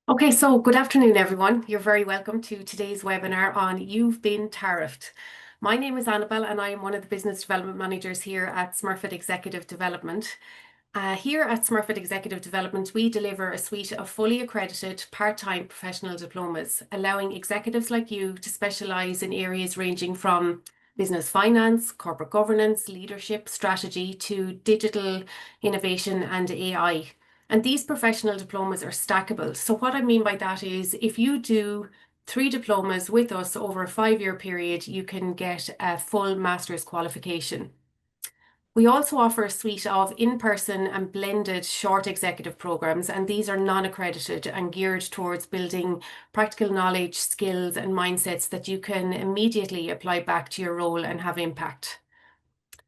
Okay, so good afternoon, everyone. You're very welcome to today's webinar on You've Been Tariffed. My name is Annabelle, and I am one of the business development managers here at Smurfit Executive Development. Here at Smurfit Executive Development, we deliver a suite of fully accredited part-time professional diplomas, allowing executives like you to specialise in areas ranging from business finance, corporate governance, leadership, strategy to digital innovation and AI. And these professional diplomas are stackable. So what I mean by that is if you do three diplomas with us over a 5-year period, you can get a full master's qualification. We also offer a suite of in-person and blended short executive programs, and these are non-accredited and geared towards building practical knowledge, skills, and mindsets that you can immediately apply back to your role and have impact.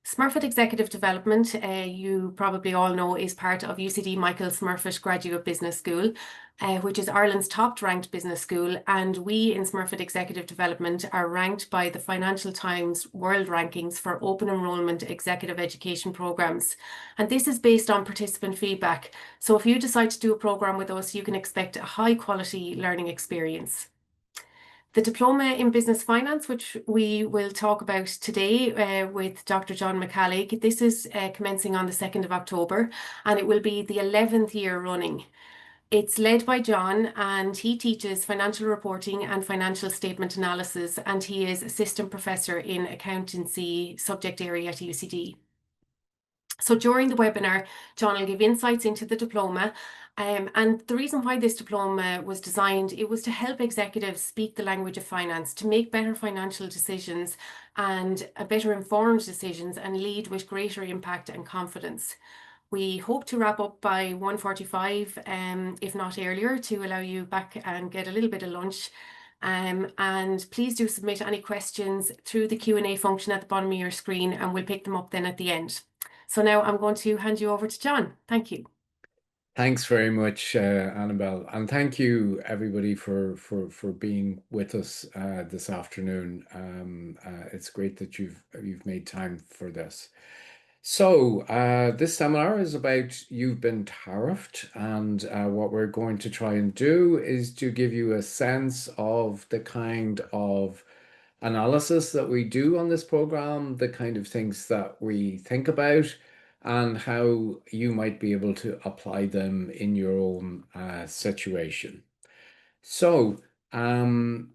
Smurfit Executive Development, you probably all know, is part of UCD Michael Smurfit Graduate Business School, which is Ireland's top-ranked business school. And we in Smurfit Executive Development are ranked by the Financial Times World Rankings for open enrollment executive education programs. And this is based on participant feedback. So if you decide to do a program with us, you can expect a high-quality learning experience. The diploma in business finance, which we will talk about today with Dr. John McCallig, this is commencing on the 2nd of October, and it will be the 11th year running. It's led by John, and he teaches financial reporting and financial statement analysis, and he is assistant professor in accountancy subject area at UCD. So during the webinar, John will give insights into the diploma. And the reason why this diploma was designed, it was to help executives speak the language of finance, to make better financial decisions and better informed decisions and lead with greater impact and confidence. We hope to wrap up by 1:45, if not earlier, to allow you back and get a little bit of lunch. And please do submit any questions through the Q&A function at the bottom of your screen, and we'll pick them up then at the end. So now I'm going to hand you over to John. Thank you. Thanks very much, Annabelle, and thank you everybody for being with us this afternoon. It's great that you've made time for this. So this seminar is about You've Been Tariffed, and what we're going to try and do is to give you a sense of the kind of analysis that we do on this program, the kind of things that we think about, and how you might be able to apply them in your own situation. So, sorry.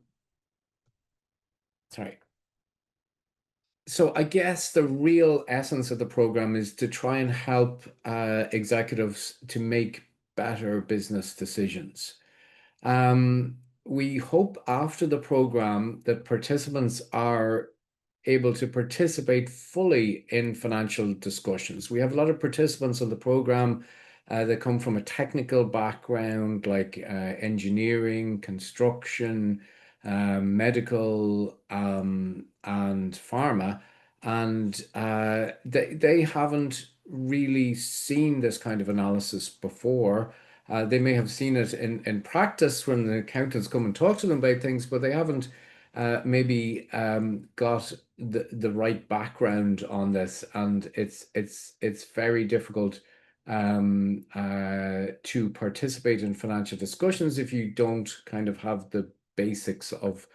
So I guess the real essence of the program is to try and help executives to make better business decisions. We hope after the program that participants are able to participate fully in financial discussions. We have a lot of participants on the program that come from a technical background like engineering, construction, medical, and pharma, and they haven't really seen this kind of analysis before. They may have seen it in practice when the accountants come and talk to them about things, but they haven't maybe got the right background on this, and it's very difficult to participate in financial discussions if you don't kind of have the basics of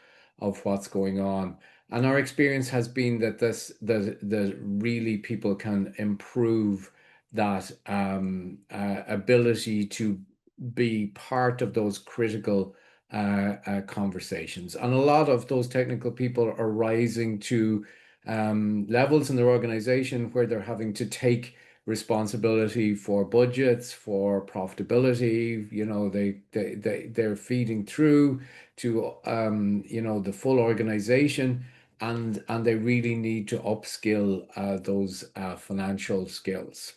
what's going on. And our experience has been that that really people can improve that ability to be part of those critical conversations. And a lot of those technical people are rising to levels in their organization where they're having to take responsibility for budgets, for profitability. You know, they're feeding through to you know, the full organization, and they really need to upskill those financial skills.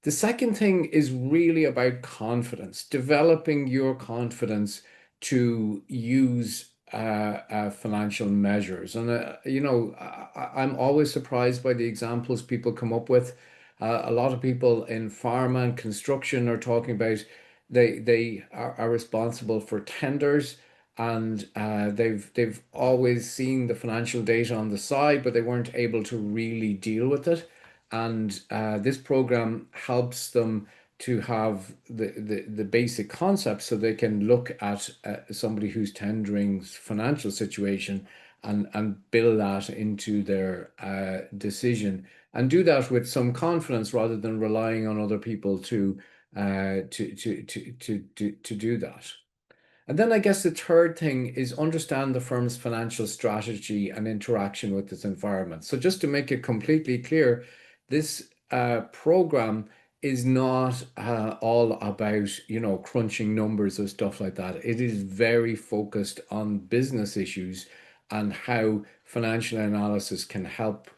The second thing is really about confidence, developing your confidence to use financial measures. And, you know, I'm always surprised by the examples people come up with. A lot of people in pharma and construction are talking about they are responsible for tenders, and they've always seen the financial data on the side, but they weren't able to really deal with it. And this program helps them to have the basic concepts so they can look at somebody who's tendering financial situation and build that into their decision and do that with some confidence rather than relying on other people to do that. And then I guess the third thing is understand the firm's financial strategy and interaction with its environment. So just to make it completely clear, this program is not all about, crunching numbers or stuff like that. It is very focused on business issues and how financial analysis can help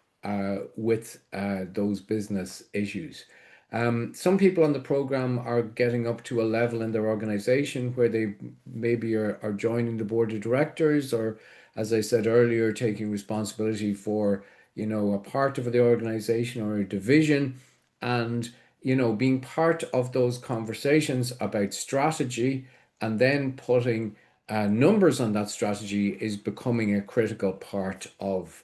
with those business issues. Some people on the program are getting up to a level in their organization where they maybe are joining the board of directors, or, as I said earlier, taking responsibility for, a part of the organization or a division, and, being part of those conversations about strategy and then putting numbers on that strategy is becoming a critical part of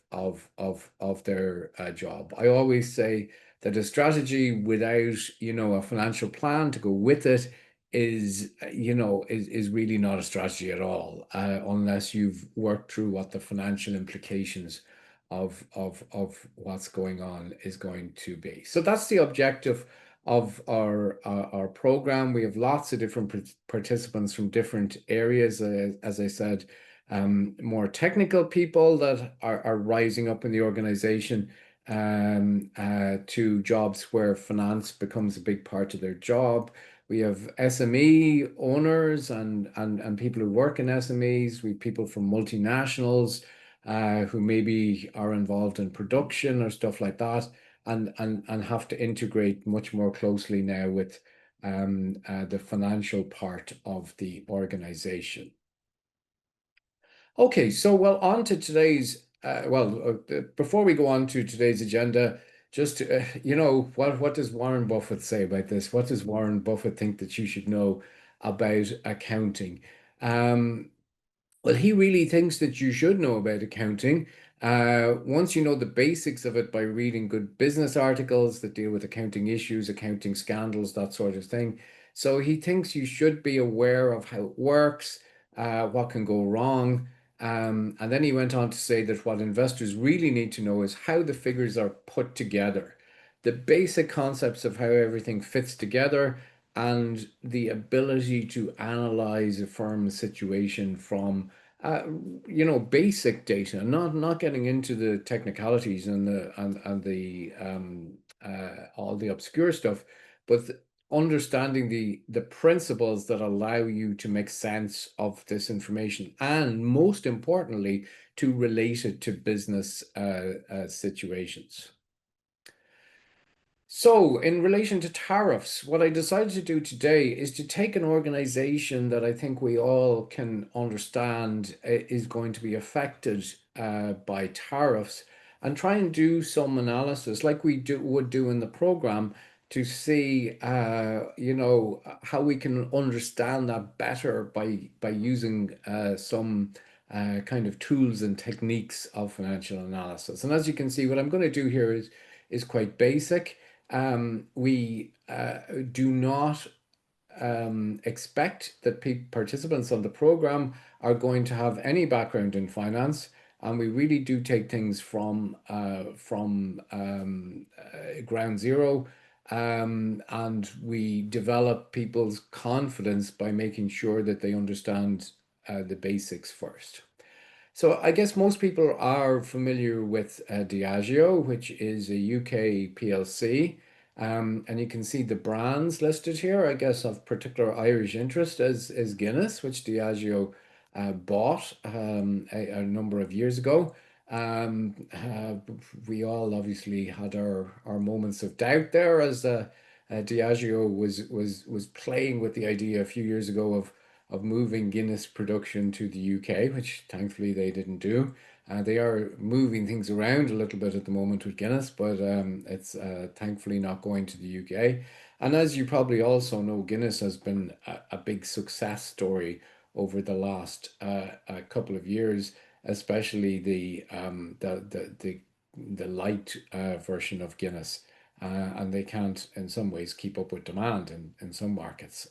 their job. I always say that a strategy without, a financial plan to go with it is really not a strategy at all, unless you've worked through what the financial implications of what's going on is going to be. So that's the objective of our program. We have lots of different participants from different areas, as I said, more technical people that are rising up in the organization, to jobs where finance becomes a big part of their job. We have SME owners and people who work in SMEs. We have people from multinationals who maybe are involved in production or stuff like that, and have to integrate much more closely now with the financial part of the organization. Okay, so on to today's, before we go on to today's agenda, just, what does Warren Buffett say about this? What does Warren Buffett think that you should know about accounting? Well, he really thinks that you should know about accounting. Once you know the basics of it by reading good business articles that deal with accounting issues, accounting scandals, that sort of thing. So he thinks you should be aware of how it works, what can go wrong. And then he went on to say that what investors really need to know is how the figures are put together, the basic concepts of how everything fits together, and the ability to analyze a firm's situation from basic data, not getting into the technicalities and the all the obscure stuff, but understanding the principles that allow you to make sense of this information, and most importantly, to relate it to business situations. So, in relation to tariffs, what I decided to do today is to take an organization that I think we all can understand is going to be affected by tariffs, and try and do some analysis like we would do in the program to see, how we can understand that better by using some kind of tools and techniques of financial analysis. And as you can see, what I'm going to do here is quite basic. We do not expect that participants on the program are going to have any background in finance, and we really do take things from ground zero, and we develop people's confidence by making sure that they understand the basics first. So I guess most people are familiar with Diageo, which is a UK PLC. And you can see the brands listed here, I guess, of particular Irish interest is Guinness, which Diageo bought a number of years ago. We all obviously had our moments of doubt there as Diageo was playing with the idea a few years ago of moving Guinness production to the UK, which thankfully they didn't do. They are moving things around a little bit at the moment with Guinness, but it's thankfully not going to the UK. And as you probably also know, Guinness has been a big success story over the last couple of years, especially the light version of Guinness. and they can't, in some ways, keep up with demand in some markets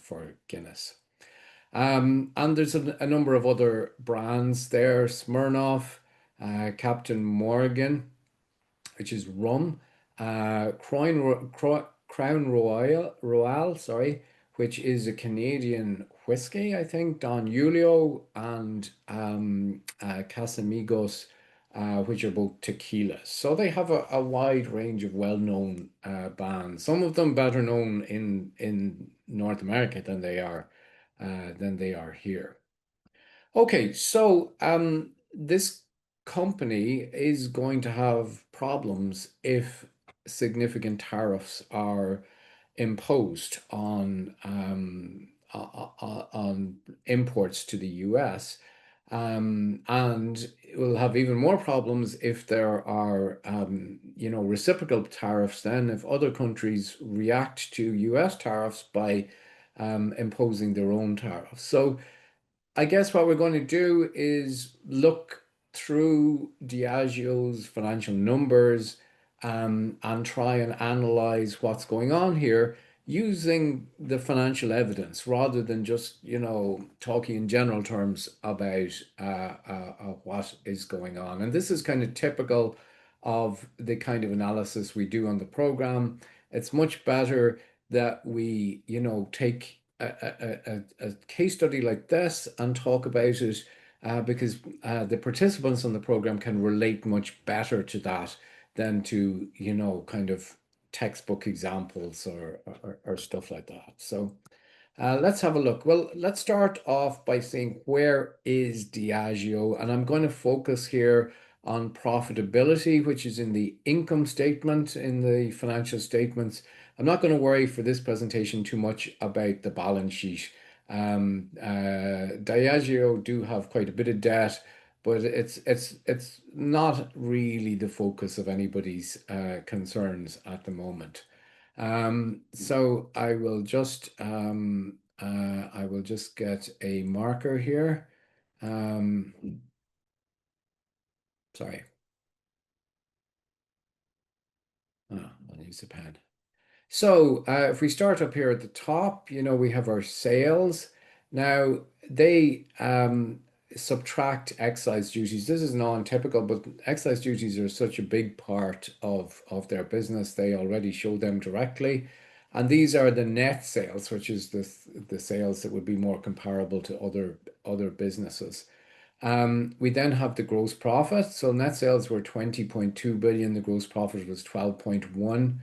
for Guinness. And there's a number of other brands there: Smirnoff, Captain Morgan, which is rum, Crown Royal, sorry, which is a Canadian whiskey, I think, Don Julio, and Casamigos, which are both tequilas. So they have a wide range of well-known brands. Some of them better known in North America than they are here. Okay, so this company is going to have problems if significant tariffs are imposed on imports to the US. And it will have even more problems if there are, reciprocal tariffs. Then, if other countries react to US tariffs by imposing their own tariffs. So I guess what we're going to do is look through Diageo's financial numbers, and try and analyze what's going on here using the financial evidence rather than just, talking in general terms about what is going on. And this is kind of typical of the kind of analysis we do on the program. It's much better that we, take a case study like this and talk about it, because the participants on the program can relate much better to that than to, kind of textbook examples or stuff like that. So let's have a look. Well, let's start off by saying, where is Diageo? And I'm going to focus here on profitability, which is in the income statement, in the financial statements. I'm not going to worry for this presentation too much about the balance sheet. Diageo do have quite a bit of debt, but it's not really the focus of anybody's concerns at the moment. So I will just get a marker here. Sorry. Oh, I'll use a pen. So if we start up here at the top, we have our sales. Now they subtract excise duties. This is non-typical, but excise duties are such a big part of their business. They already show them directly. And these are the net sales, which is the sales that would be more comparable to other businesses. We then have the gross profit. So net sales were 20.2 billion. The gross profit was 12.1.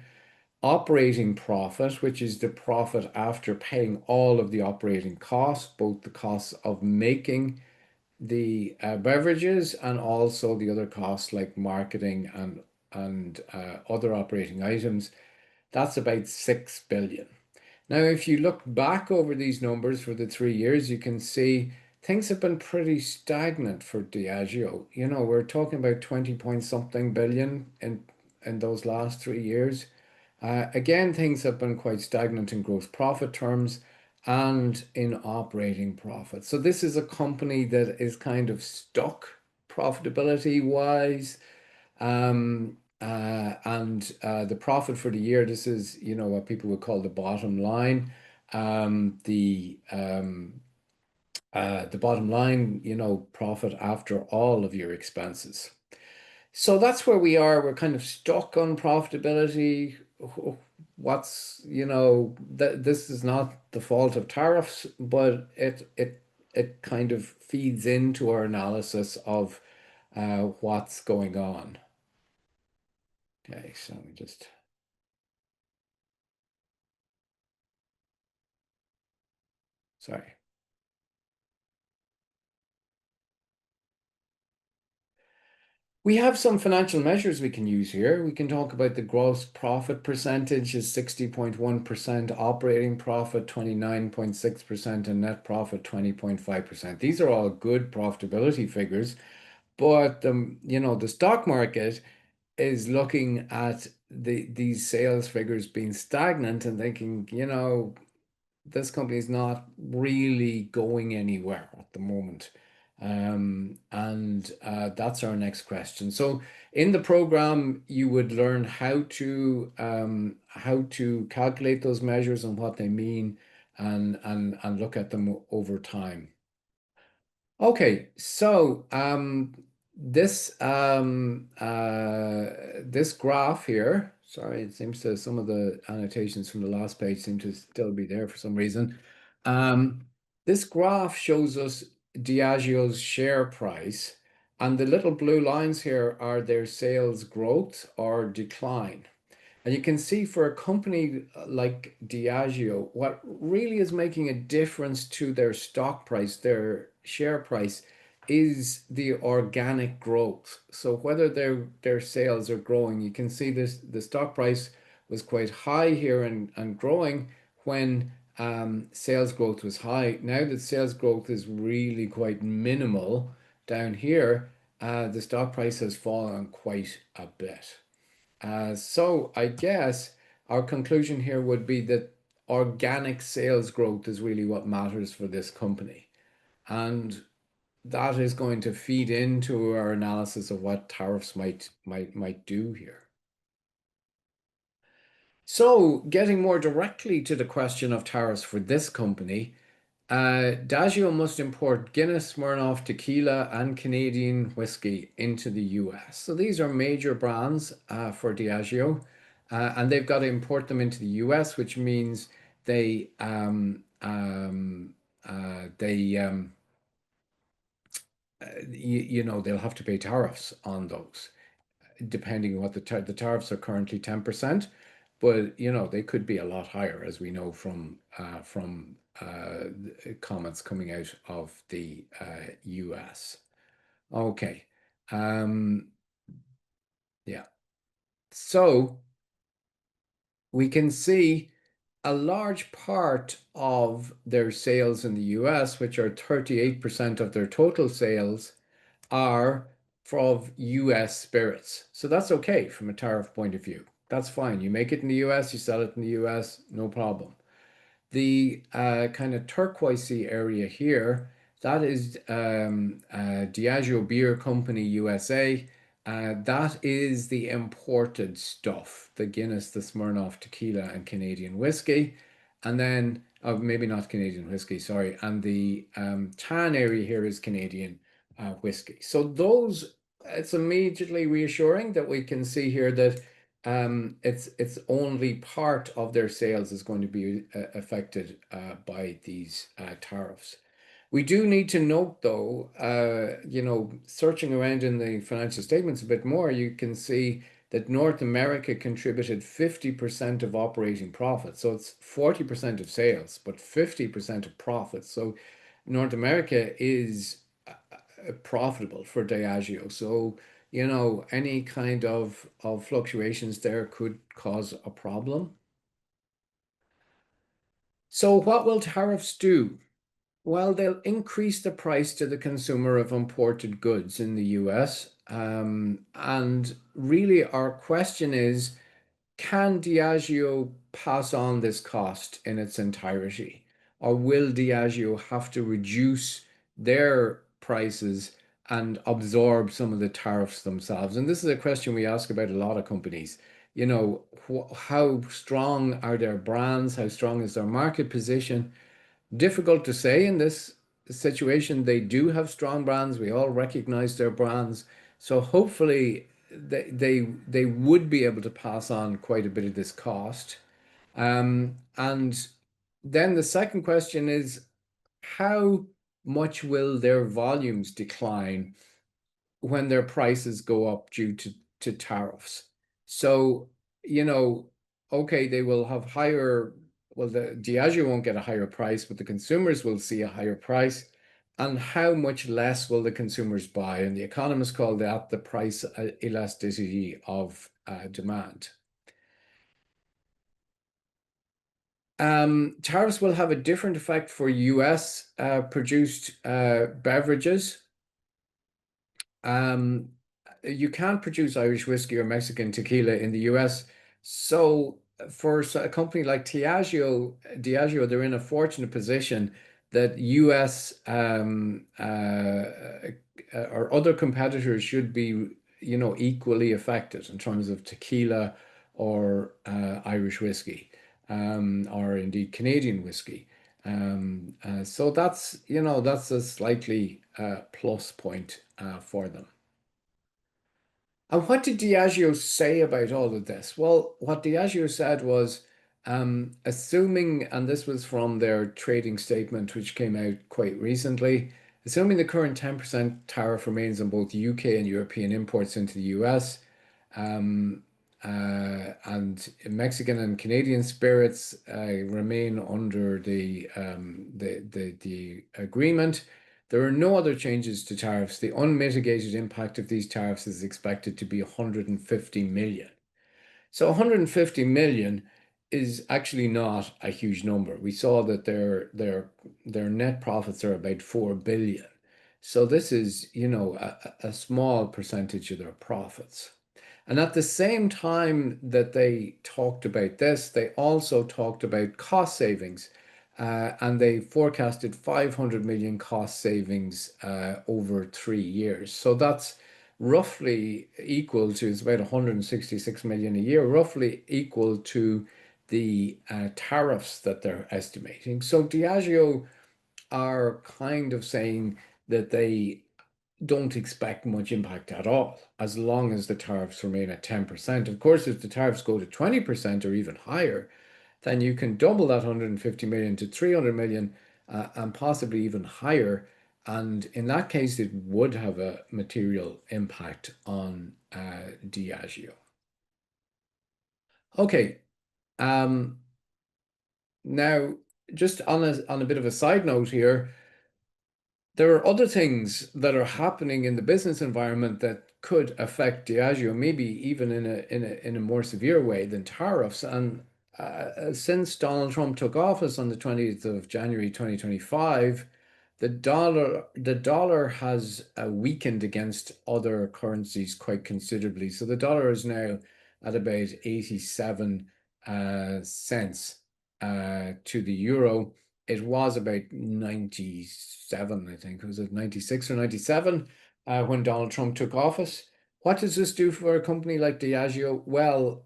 Operating profit, which is the profit after paying all of the operating costs, both the costs of making the beverages and also the other costs like marketing and other operating items. That's about 6 billion. Now, if you look back over these numbers for the 3 years, you can see things have been pretty stagnant for Diageo. We're talking about 20 point something billion in those last 3 years. Again, things have been quite stagnant in gross profit terms and in operating profit. So this is a company that is kind of stuck profitability wise. And the profit for the year, this is, what people would call the bottom line. The bottom line, profit after all of your expenses. So that's where we are. We're kind of stuck on profitability. This is not the fault of tariffs, but it kind of feeds into our analysis of what's going on. Okay, so we just sorry. We have some financial measures we can use here. We can talk about the gross profit percentage is 60.1%, operating profit 29.6%, and net profit 20.5%. These are all good profitability figures, but the stock market is looking at these sales figures being stagnant and thinking, this company is not really going anywhere at the moment. And that's our next question. So in the program, you would learn how to calculate those measures and what they mean, and look at them over time. Okay, so this graph here, sorry, it seems to some of the annotations from the last page seem to still be there for some reason. This graph shows us Diageo's share price, and the little blue lines here are their sales growth or decline. And you can see for a company like Diageo, what really is making a difference to their stock price, their share price, is the organic growth. So whether their sales are growing, you can see this the stock price was quite high here and growing when sales growth was high. Now that sales growth is really quite minimal down here, the stock price has fallen quite a bit. So I guess our conclusion here would be that organic sales growth is really what matters for this company. And that is going to feed into our analysis of what tariffs might do here. So getting more directly to the question of tariffs for this company, Diageo must import Guinness, Smirnoff, tequila, and Canadian whiskey into the US. So these are major brands for Diageo, and they've got to import them into the US, which means they they you know, they'll have to pay tariffs on those, depending on what the tariffs are currently 10%, but you know they could be a lot higher, as we know from comments coming out of the US. Okay, yeah. So we can see a large part of their sales in the US, which are 38% of their total sales, are from US spirits. So that's okay from a tariff point of view. That's fine. You make it in the US, you sell it in the US, no problem. The kind of turquoisey area here, that is Diageo Beer Company USA. That is the imported stuff, the Guinness, the Smirnoff tequila, and Canadian whiskey. And then, maybe not Canadian whiskey, sorry. And the tan area here is Canadian whiskey. So those, it's immediately reassuring that we can see here that it's only part of their sales is going to be affected by these tariffs. We do need to note, though, you know, searching around in the financial statements a bit more, you can see that North America contributed 50% of operating profit. So it's 40% of sales, but 50% of profits. So North America is profitable for Diageo. So, you know, any kind of fluctuations there could cause a problem. So what will tariffs do? Well, they'll increase the price to the consumer of imported goods in the US. And really, our question is, can Diageo pass on this cost in its entirety? Or will Diageo have to reduce their prices and absorb some of the tariffs themselves? And this is a question we ask about a lot of companies. You know, how strong are their brands? How strong is their market position? Difficult to say in this situation. They do have strong brands. We all recognize their brands. So hopefully they would be able to pass on quite a bit of this cost. And then the second question is, how much will their volumes decline when their prices go up due to tariffs? So, you know, okay, they will have higher, well, the Diageo won't get a higher price, but the consumers will see a higher price. And how much less will the consumers buy? And the economists call that the price elasticity of demand. Tariffs will have a different effect for US produced beverages. Um, you can't produce Irish whiskey or Mexican tequila in the US. So for a company like Diageo, they're in a fortunate position that US or other competitors should be, equally affected in terms of tequila or Irish whiskey, or indeed Canadian whiskey. So that's a slightly plus point for them. And what did Diageo say about all of this? Well, what Diageo said was, assuming, and this was from their trading statement, which came out quite recently, assuming the current 10% tariff remains on both UK and European imports into the US, um, and Mexican and Canadian spirits remain under the agreement. There are no other changes to tariffs. The unmitigated impact of these tariffs is expected to be 150 million. So 150 million is actually not a huge number. We saw that their net profits are about 4 billion. So this is, a small percentage of their profits. And at the same time that they talked about this, they also talked about cost savings. And they forecasted 500 million cost savings over 3 years. So that's roughly equal to, it's about 166 million a year, roughly equal to the tariffs that they're estimating. So Diageo are kind of saying that they don't expect much impact at all, as long as the tariffs remain at 10%. Of course, if the tariffs go to 20% or even higher, then you can double that 150 million to 300 million, and possibly even higher. And in that case, it would have a material impact on Diageo. Okay. Um, Now, just on a bit of a side note here, there are other things that are happening in the business environment that could affect Diageo, maybe even in a more severe way than tariffs. And since Donald Trump took office on the 20th of January 2025, the dollar has weakened against other currencies quite considerably. So the dollar is now at about 87 cents to the euro. It was about 97, I think. Was it 96 or 97 when Donald Trump took office? What does this do for a company like Diageo? Well,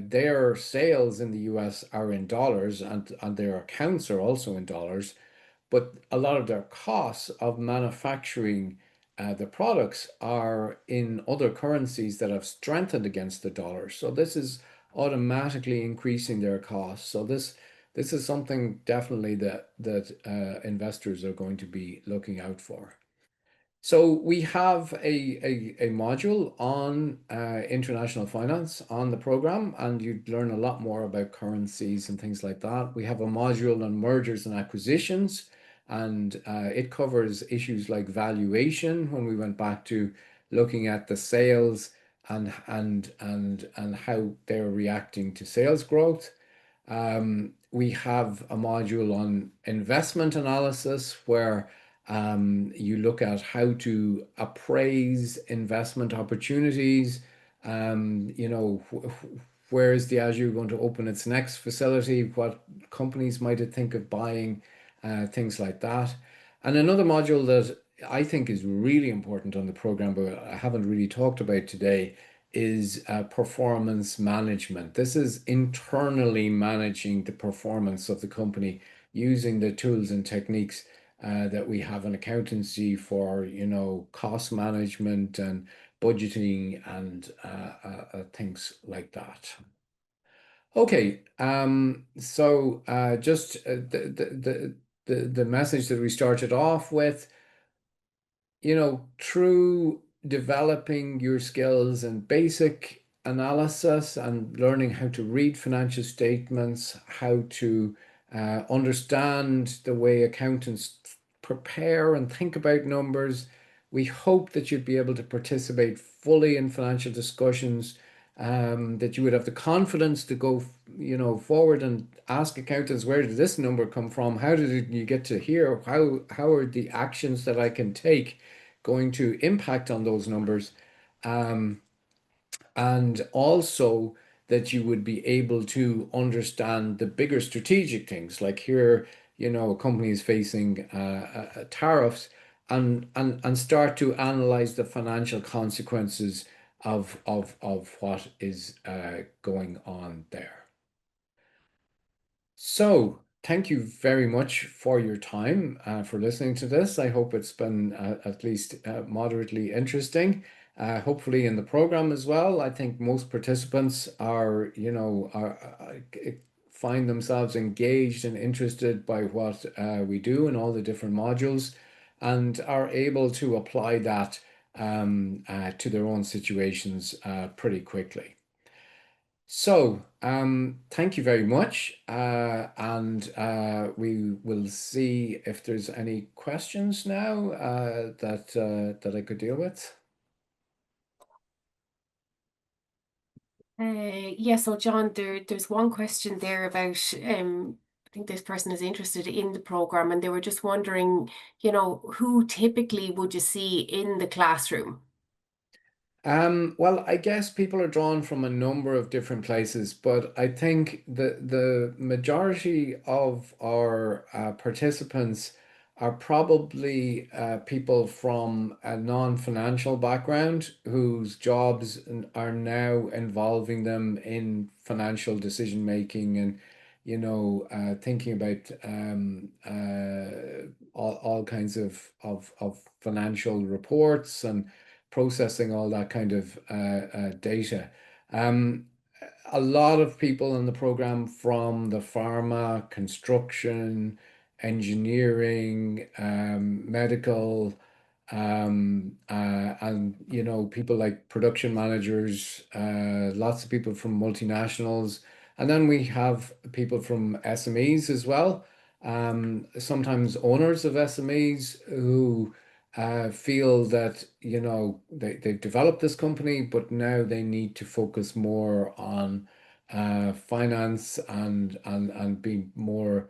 their sales in the US are in dollars, and their accounts are also in dollars, but a lot of their costs of manufacturing the products are in other currencies that have strengthened against the dollar. So this is automatically increasing their costs. So this is something definitely that investors are going to be looking out for. So we have a module on international finance on the program, and you'd learn a lot more about currencies and things like that. We have a module on mergers and acquisitions, and it covers issues like valuation when we went back to looking at the sales and how they're reacting to sales growth. We have a module on investment analysis where you look at how to appraise investment opportunities. Where is Diageo going to open its next facility? What companies might it think of buying? Things like that. And another module that I think is really important on the program, but I haven't really talked about today, is performance management. This is internally managing the performance of the company using the tools and techniques that we have in accountancy for, cost management and budgeting and things like that. Okay, so just the message that we started off with, through developing your skills and basic analysis and learning how to read financial statements, how to understand the way accountants prepare and think about numbers, we hope that you'd be able to participate fully in financial discussions, that you would have the confidence to go, forward and ask accountants, where did this number come from? How did you get to here? How are the actions that I can take going to impact on those numbers? And also that you would be able to understand the bigger strategic things. Like here, a company is facing tariffs, and start to analyze the financial consequences of what is going on there. So, thank you very much for your time, for listening to this. I hope it's been at least moderately interesting. Hopefully, in the program as well. I think most participants find themselves engaged and interested by what we do in all the different modules, and are able to apply that to their own situations pretty quickly. So, thank you very much, and we will see if there's any questions now that I could deal with. Yeah, so John, there's one question there about I think this person is interested in the program and they were just wondering, who typically would you see in the classroom? Well, I guess people are drawn from a number of different places, but I think the majority of our participants are probably people from a non-financial background whose jobs are now involving them in financial decision making, and thinking about all kinds of financial reports and processing all that kind of data. Um, a lot of people in the program from the pharma, construction, engineering, medical, and people like production managers, lots of people from multinationals, and then we have people from SMEs as well. Sometimes owners of SMEs who feel that they've developed this company, but now they need to focus more on finance, and be more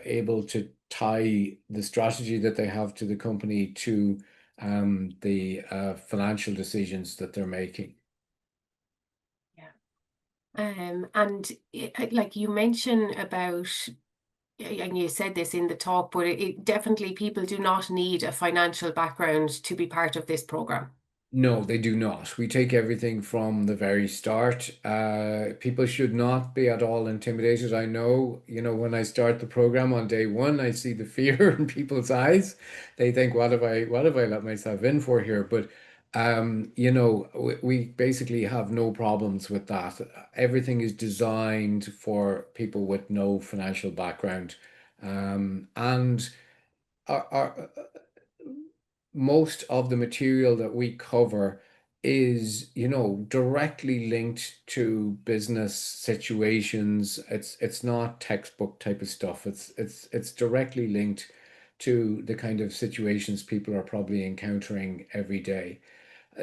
able to tie the strategy that they have to the company to the financial decisions that they're making. Yeah. And like you mentioned about, and you said this in the talk, but definitely people do not need a financial background to be part of this program. No, they do not. We take everything from the very start. People should not be at all intimidated. I know, when I start the program on day one, I see the fear in people's eyes. They think, what have I let myself in for here? But we basically have no problems with that. Everything is designed for people with no financial background. And our most of the material that we cover is, directly linked to business situations. It's not textbook type of stuff. It's directly linked to the kind of situations people are probably encountering every day.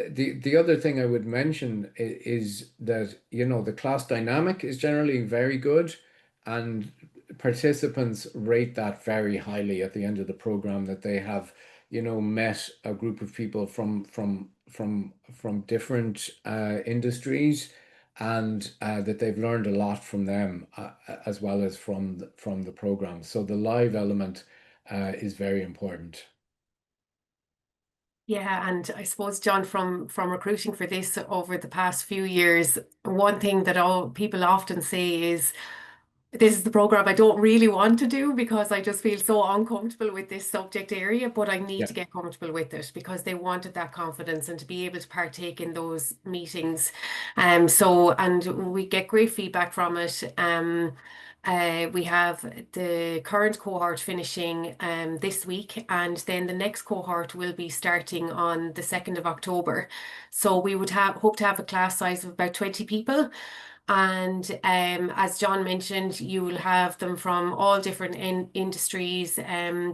The other thing I would mention is that, the class dynamic is generally very good, and participants rate that very highly at the end of the program, that they have, met a group of people from different industries, and that they've learned a lot from them, as well as from the program. So the live element is very important. Yeah, and I suppose, John, from recruiting for this over the past few years, one thing that all people often say is, this is the program I don't really want to do because I just feel so uncomfortable with this subject area, but I need Yeah. to get comfortable with it because they wanted that confidence and to be able to partake in those meetings. And we get great feedback from it. We have the current cohort finishing this week, and then the next cohort will be starting on the 2nd of October. So we would hope to have a class size of about 20 people. And as John mentioned, you will have them from all different industries,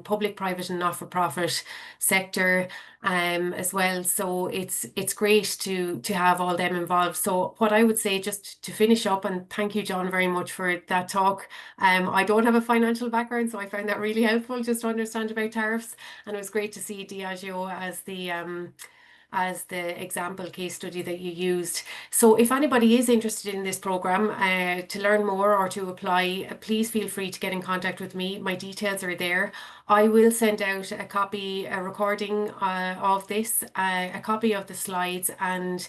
public, private, and not-for-profit sector, as well. So it's great to have all them involved. So what I would say, just to finish up, and thank you, John, very much for that talk. I don't have a financial background, so I found that really helpful just to understand about tariffs. And it was great to see Diageo as as the example case study that you used. So if anybody is interested in this program to learn more or to apply, please feel free to get in contact with me. My details are there. I will send out a copy, a recording of this, a copy of the slides, and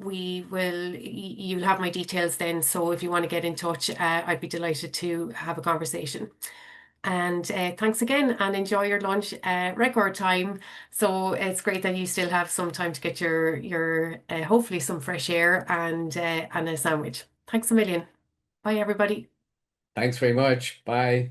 you'll have my details then. So if you want to get in touch, I'd be delighted to have a conversation. And thanks again, and enjoy your lunch, record time. So it's great that you still have some time to get your hopefully some fresh air and a sandwich. Thanks a million. Bye, everybody. Thanks very much. Bye.